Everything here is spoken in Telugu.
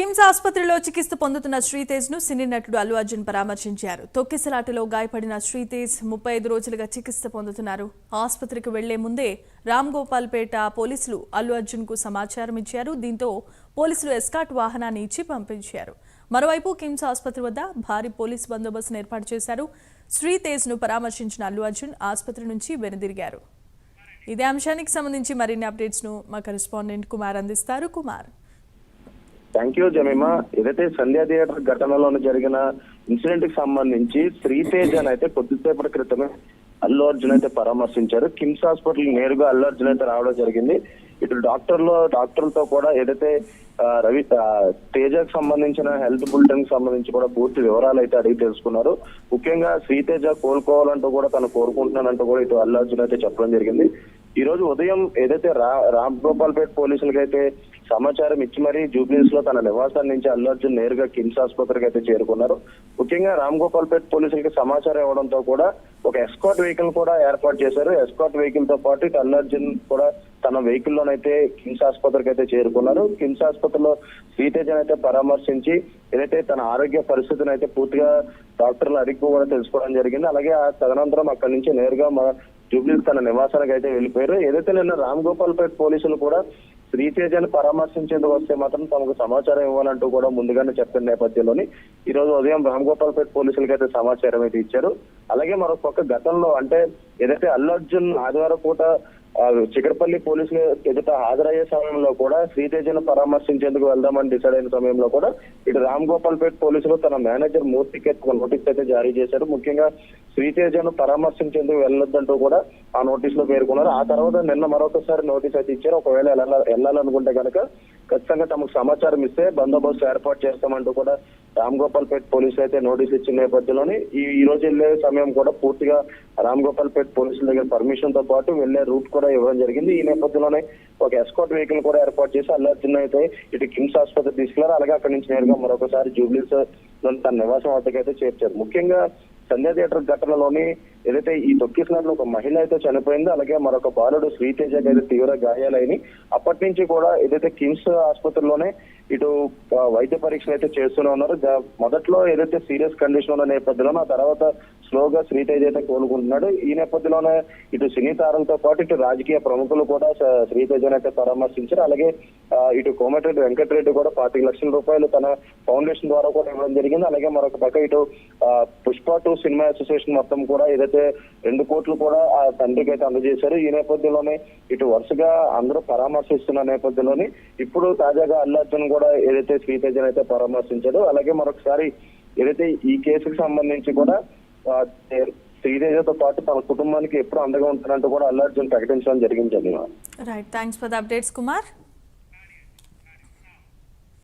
కిమ్స్ ఆసుపత్రిలో చికిత్స పొందుతున్న శ్రీతేజ్ ను సినీ నటుడు అల్లు అర్జున్ పరామర్శించారు. తొక్కిసలాటలో గాయపడిన శ్రీతేజ్ 35 రోజులుగా చికిత్స పొందుతున్నారు. ఆసుపత్రికి వెళ్లే ముందే రామ్ గోపాల్ పేట పోలీసులు అల్లు అర్జున్ కు సమాచారం ఇచ్చారు. దీంతో పోలీసులు ఎస్కాట్ వాహనాన్ని ఇచ్చి పంపించారు. మరోవైపు కిమ్స్ ఆసుపత్రి వద్ద భారీ పోలీసు బందోబస్తును ఏర్పాటు చేశారు. శ్రీతేజ్ ను పరామర్శించిన అల్లు అర్జున్ ఆసుపత్రి నుంచి వెనుదిరిగారు. ఇదే అంశానికి సంబంధించి మరిన్ని అప్డేట్స్ ను మా కరెస్పాండెంట్ కుమార్ అందిస్తారు. Kumar, thank you Jemimah. ఏదైతే సంధ్యా థియేటర్ ఘటనలో జరిగిన ఇన్సిడెంట్ కి సంబంధించి శ్రీతేజ్ అని అయితే కొద్దిసేపటి క్రితమే అల్లు అర్జున్ అయితే పరామర్శించారు. కిమ్స్ హాస్పిటల్ నేరుగా అల్లు అర్జున్ అయితే రావడం జరిగింది. ఇటు డాక్టర్లతో కూడా ఏదైతే తేజకు సంబంధించిన హెల్త్ బులెటిన్ కి సంబంధించి కూడా పూర్తి వివరాలు అయితే అడిగి తెలుసుకున్నారు. ముఖ్యంగా శ్రీతేజ కోలుకోవాలంటూ కూడా తను కోరుకుంటున్నానంటూ కూడా ఇటు అల్లు అర్జున్ అయితే చెప్పడం జరిగింది. ఈ రోజు ఉదయం ఏదైతే రామ్ గోపాల్ పేట పోలీసులకి అయితే సమాచారం ఇచ్చి మరీ జూబ్లీస్ లో తన నివాసాన్ని నుంచి అల్లు అర్జున్ నేరుగా కిమ్స్ ఆసుపత్రికి అయితే చేరుకున్నారు. ముఖ్యంగా రామ్ గోపాల్ పేట పోలీసులకి సమాచారం ఇవ్వడంతో కూడా ఒక ఎస్కాట్ వెహికల్ కూడా ఏర్పాటు చేశారు. ఎస్కాట్ వెహికల్ తో పాటు ఇటు అల్లు అర్జున్ కూడా తన వెహికల్ లోనైతే కిమ్స్ ఆసుపత్రికి అయితే చేరుకున్నారు. కిమ్స్ ఆసుపత్రిలో శ్రీతేజన్ అయితే పరామర్శించి ఏదైతే తన ఆరోగ్య పరిస్థితిని అయితే పూర్తిగా డాక్టర్లు అడిగి కూడా తెలుసుకోవడం జరిగింది. అలాగే ఆ తదనంతరం అక్కడి నుంచి నేరుగా జూబ్లీస్ తన నివాసానికి అయితే వెళ్ళిపోయారు. ఏదైతే నిన్న రామ్ గోపాల్ పేట పోలీసులు కూడా శ్రీతేజను పరామర్శించేందుకు వస్తే మాత్రం తమకు సమాచారం ఇవ్వాలంటూ కూడా ముందుగానే చెప్పిన నేపథ్యంలోని ఈ రోజు ఉదయం రామ్ గోపాల్ పేట పోలీసులకి అయితే సమాచారం అయితే ఇచ్చారు. అలాగే మరొక పక్క గతంలో అంటే ఏదైతే అల్లు అర్జున్ ఆదివారం పూట చికటపల్లి పోలీసులు ఎదుట హాజరయ్యే సమయంలో కూడా శ్రీతేజను పరామర్శించేందుకు వెళ్దామని డిసైడ్ అయిన సమయంలో కూడా ఇటు రామ్ గోపాల్ పేట పోలీసులు తన మేనేజర్ మూర్తికి నోటీస్ అయితే జారీ చేశారు. ముఖ్యంగా శ్రీతేజను పరామర్శించేందుకు వెళ్ళొద్దంటూ కూడా ఆ నోటీస్ లో పేర్కొన్నారు. ఆ తర్వాత నిన్న మరొకసారి నోటీస్ అయితే ఇచ్చారు. ఒకవేళ వెళ్ళాలనుకుంటే కనుక ఖచ్చితంగా తమకు సమాచారం ఇస్తే బందోబస్తు ఏర్పాటు చేస్తామంటూ కూడా రామ్ గోపాల్ పేట పోలీసులు అయితే నోటీస్ ఇచ్చిన నేపథ్యంలోని ఈ రోజు వెళ్లే సమయం కూడా పూర్తిగా రామ్ గోపాల్ పేట పోలీసుల దగ్గర పర్మిషన్ తో పాటు వెళ్లే రూట్ కూడా ఇవ్వడం జరిగింది. ఈ నేపథ్యంలోనే ఒక ఎస్కాట్ వెహికల్ కూడా ఏర్పాటు చేసి అల్లు అర్జున్ అయితే ఇటు కిమ్స్ ఆసుపత్రి తీసుకెళ్లారు. అలాగే అక్కడి నుంచి నేరుగా మరొకసారి జూబ్లీస్ తన నివాసం వద్దకు అయితే చేర్చారు. ముఖ్యంగా సంధ్యా థియేటర్ ఘటనలోని ఏదైతే ఈ తొక్కిసలాటలో ఒక మహిళ అయితే చనిపోయిందో, అలాగే మరొక బాలుడు శ్రీతేజకి అయితే తీవ్ర గాయాలైన అప్పటి నుంచి కూడా ఏదైతే కిమ్స్ ఆసుపత్రిలోనే ఇటు వైద్య పరీక్షలు అయితే చేస్తూనే ఉన్నారు. మొదట్లో ఏదైతే సీరియస్ కండిషన్ ఉన్న నేపథ్యంలో ఆ తర్వాత స్లోగా శ్రీతేజ్ అయితే కోలుకుంటున్నాడు. ఈ నేపథ్యంలోనే ఇటు సినీ తారలతో పాటు ఇటు రాజకీయ ప్రముఖులు కూడా శ్రీతేజన్ అయితే పరామర్శించారు. అలాగే ఇటు కోమటిరెడ్డి వెంకటరెడ్డి కూడా 25 లక్షల రూపాయలు తన ఫౌండేషన్ ద్వారా కూడా ఇవ్వడం జరిగింది. అలాగే మరొక పక్క ఇటు పుష్ప 2 సినిమా అసోసియేషన్ మొత్తం కూడా ఏదైతే 2 కోట్లు కూడా ఆ తండ్రికి అయితే అందజేశారు. ఈ నేపథ్యంలోనే ఇటు వరుసగా అందరూ పరామర్శిస్తున్న నేపథ్యంలోని ఇప్పుడు తాజాగా అల్లు అర్జున్ కూడా ఏదైతే శ్రీతేజన్ అయితే పరామర్శించాడో, అలాగే మరొకసారి ఏదైతే ఈ కేసుకు సంబంధించి కూడా శ్రీతేజతో పాటు తన కుటుంబానికి ఎప్పుడు అండగా ఉంటారంటూ కూడా అల్లు అర్జున్ ప్రకటించడం జరిగింది. Right, thanks for the updates Kumar.